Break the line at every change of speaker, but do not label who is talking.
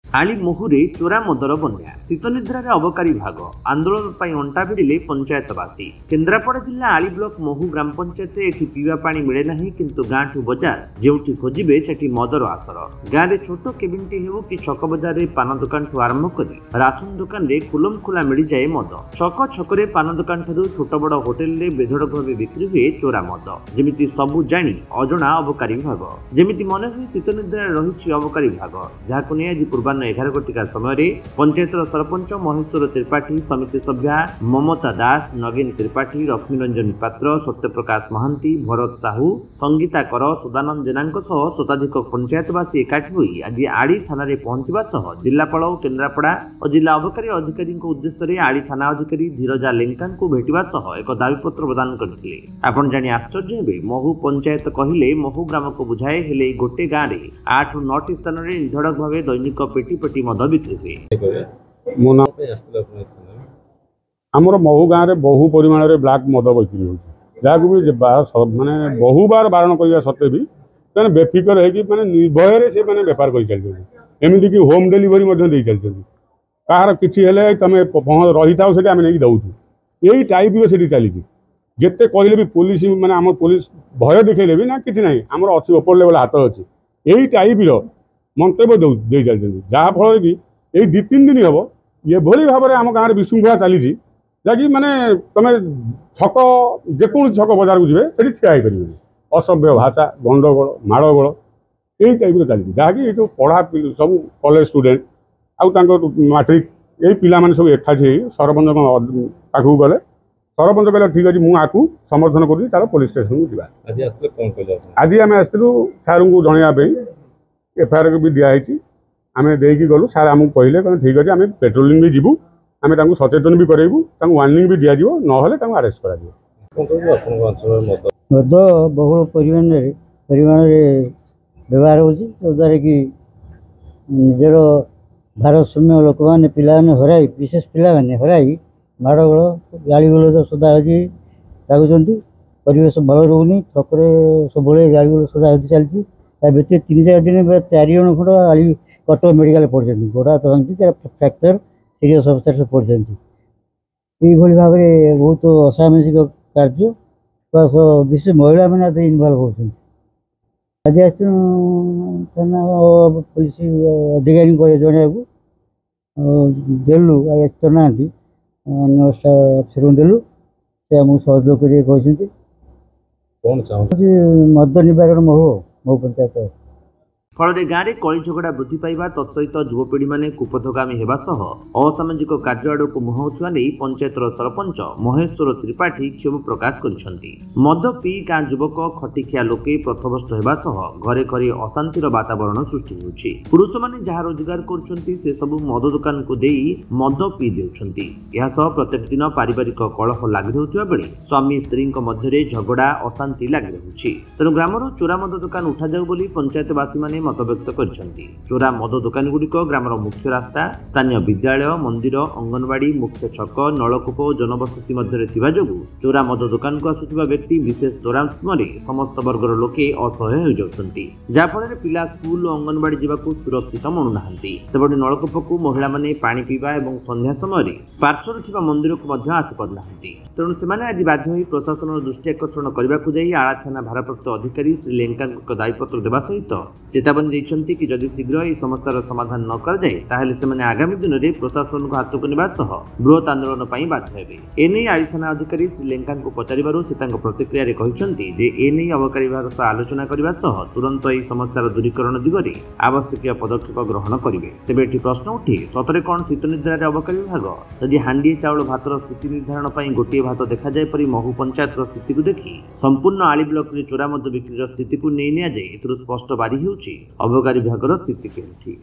आली मोहुरे चोरा मदर बन्या शीतनिद्रार अबकारी विभाग आंदोलन पर अंटा भिड़िले पंचायतवासी। केन्द्रापड़ा जिला आली ब्लॉक महू ग्राम पंचायत एठी पीवा पानी मिले नहीं, किंतु गाँठू बजार जेउठी खोजिबे सेठी मदर आसर। गाँव में छोट केबिनटी हेउ कि छक बजार रे पान दुकान ठू आरंभ करी राशन दुकान रे खुलम खुला मिल जाए मद। छक छकरे पान दुकान ठारू छोट बड़ होटेल रे बेधड़क भाव बिक्री हुए चोरा मद। जेमिति सबु जानी अजणा अबकारी विभाग, जेमिति मन हुए शीतनिद्रार रही अबकारी विभाग, जहां नहीं आज पूर्वाह्न 11 घटिका समय पंचायतर सरपंच महेश्वर त्रिपाठी, समिति सभ्या ममता दास, नगेन त्रिपाठी, लक्ष्मीरंजन पात्र, सत्यप्रकाश महांती, भरत साहू, संगीता कर, सदानंद जेना शताधिक पंचायतवासी एकाठी होई आज आड़ी थाना पहुंचवा सह जिलापाल और केन्द्रापड़ा और जिला अबकारी अधिकारी उद्देश्य आड़ी थाना अधिकारी धीरजा लेंका भेटिवा सह एक दाबीपत्र प्रदान करथिले। आपण जानी आश्चर्य हेबे, महू पंचायत कहिले महू ग्राम को बुझाए, हेले गोटे गाँव में 8 ରୁ 9ଟି स्थान में निर्धड़क भाव दैनिक पेटी पेटी मद बिक्री हुए।
आमर महू गाँव में बहु परिमाण में ब्लाक मद बिक्री हो, माने बहु बार बारण करने सत्वे भी बेफिकर है निर्भय से बेपार कर चलते। एमती कि होम डिलीवरी चलते, कहार किसी तुम रही था से आम नहीं दौचु, यही टाइप से चली जिते कहले भी पुलिस माने आम पुलिस भय देखले भी ना कि ना आमर अच्छी ओपर लेवल हाथ अच्छी यही टाइप मंतव्य दे चलते, जहाँफल कि यही 2-3 दिन हम ये भाव में आम गाँव में विशृंखला चली जहाँकि माने तुम छक जेको छक बजार को जी ठिया हो पारे, असभ्य भाषा, गंडगोल माड़गोल यही टाइप चलती, जहाँकि जो पढ़ा सब कॉलेज स्टूडेंट आउ मैट्रिक यही पिला सब एकाठी सरपंच पाखक गले, सरपंच कहला ठीक अच्छे मुझे समर्थन कर पुलिस स्टेशन को जावा। आज आम आसलु सार को जनवाई एफआईआर भी दिखाई आम देकी गलु, सार आमको कहले ठीक अच्छे आम पेट्रोलिंग भी जीवु, आम सचेतन भी करेबू, वार्निंग भी दिज्व ना अरेस्ट कर
मद बहुल परिमाण व्यवहार होद्वारा कि निजर भारसाम्य लोक मैंने पिला हराई, विशेष पिला हराई माड़गोल गाड़गोल सदाहदी लगुंट, परिवेश भल रोनी, छकरे सब गाड़गोल सदाहदी चलती। व्यतीत 3-4 दिन 4 जन खंड आड़ी कटक मेडिकल पढ़ते, गोड़ हाथ भांगी फ्रैक्चर सीरीयस अवस्था से पढ़ते। यही भाव में बहुत असामाजिक कार्य प्लस विशेष महिला मैंने इनवल्व होती। आज थाना पुलिस अधिकारी जनवाक देलु ना अफसर देलु, से आमको सहयोग कर मद निवारण महू पंचायत।
फल गाँव में कली झगड़ा वृद्धि पाइबा तत्सहित युवपीढ़ी मैंने कुपथगामी होगा सह असामाजिक कार्य आड़ को मुहाउवा नहीं पंचायतर सरपंच महेश्वर त्रिपाठी क्षोभ प्रकाश करिसेंति। मद पी गाँ युवक खटिखिया लोके पथभ्रष्ट होगा सह घरे घरे अशांतिर वातावरण सृष्टि होउछि। पुरुष माने जहाँ रोजगार करुछंती से सब मद दुकान को देई मद पी देउछंती। यह सह प्रत्येक दिन पारिवारिक कलह लागि रहउथिबा बेले स्वामी स्त्री मध्य झगड़ा अशांति लागि रहुछि। तेणु ग्रामर चोरा मद दुकान उठा जाऊ बोली पंचायतवासी माने मत व्यक्त करछंती। चोरा मद दुकान गुड़िक ग्रामर मुख्य रास्ता, स्थानीय विद्यालय, मंदिर, अंगनवाड़ी, मुख्य छक, नलकूप और जनबसति मध्य थिबा जोगु चोरा मद दुकान को आसुथिबा व्यक्ति विशेष दौरात्म समस्त वर्गर लोके असहाय हो जाउछंती, जाफल पिला स्कूल और अंगनवाड़ी जावाकू सुरक्षित मनु नाहंती। सेबडे नलकूप को महिला माने पानी पीवा और संध्या समय पार्श्वर थिबा मंदिर को मध्य आसी पारनाहंती। तेणु सेमाने आज बाध्य होई प्रशासन दृष्टि आकर्षण करबाकू जाई आला थाना भारप्राप्त अधिकारी श्री लेंका को दायीपत्र देवा सहित चेतावनी देइछंती कि जदि शीघ्र यह समस्यार समाधान न कर जाए ताहले सेमाने आगामी दिन में प्रशासन को हाथ को नेबा सह बृहत आंदोलन पर बाध्य हेबे। एने आड़ी थाना अधिकारी श्री लेंका को पचारिबारु से तांको प्रतिक्रिया रे कहिसंती जे एने अबकारी विभाग सह आलोचना करबा सह तुरंत यह समस्यार दूरीकरण दिगरे आवश्यक पदक्षेप ग्रहण करिवे। तेबे एठी प्रश्न उठे, सतरे कोन शीतनिद्रार अबकारी विभाग जदि हांडी चाउल भातर स्थिति निर्धारण पर गोटे भात देखा जाए परि महू पंचायत स्थिति को देखि संपूर्ण आली ब्लॉक रे चोरा मद बिक्री स्थिति को नहीं निया जाए, स्पष्ट बारी होउछि अबकारी विभाग स्थिति केउठी।